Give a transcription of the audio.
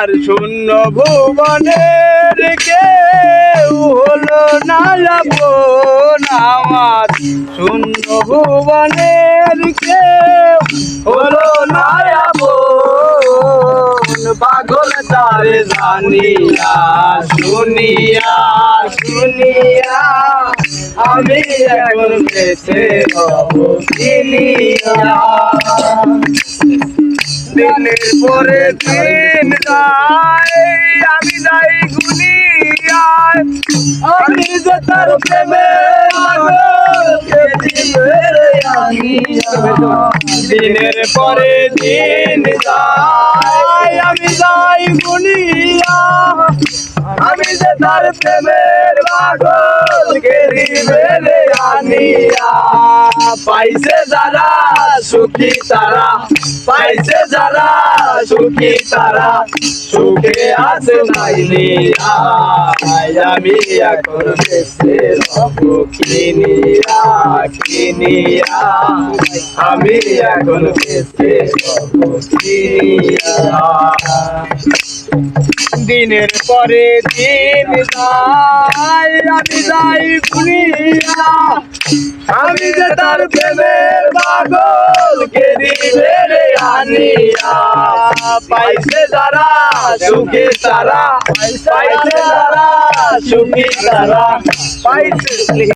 আর শূন্য ভুবনের কেউ হলো না আপন আমার, শূন্য ভুবনের কেউ হলো না আপন। পাগল তারে জানিয়া শুনিয়া শুনিয়া আমি এখন বেঁচে হব চিনিয়া। দিনের পরে দিন যায় আমি যাই গুনিয়ায়, আমি যে তার প্রেমে দিনের পরে দিন যায় আমি যাই গুনিয়া, আমি যে তার প্রেমের পাগল গেরি মেরে আনিয়া। পাইছে যারা সুখী তারা, পাইছে যারা সুখী তারা, সুখে আছে নাইলিয়া। আমি এখন বেঁচে রব কিনিয়া কিনিয়া, আমি এখন বেঁচে রব কিনিয়া। দিনের পরে দিন যায় আমি যাই গুনিয়া, আমি যে তার প্রেমের পাগল গেরি মেরে আনিয়া। পাইছে যারা সুখী তারা, পাইছে যারা সুখী তারা, পাইছে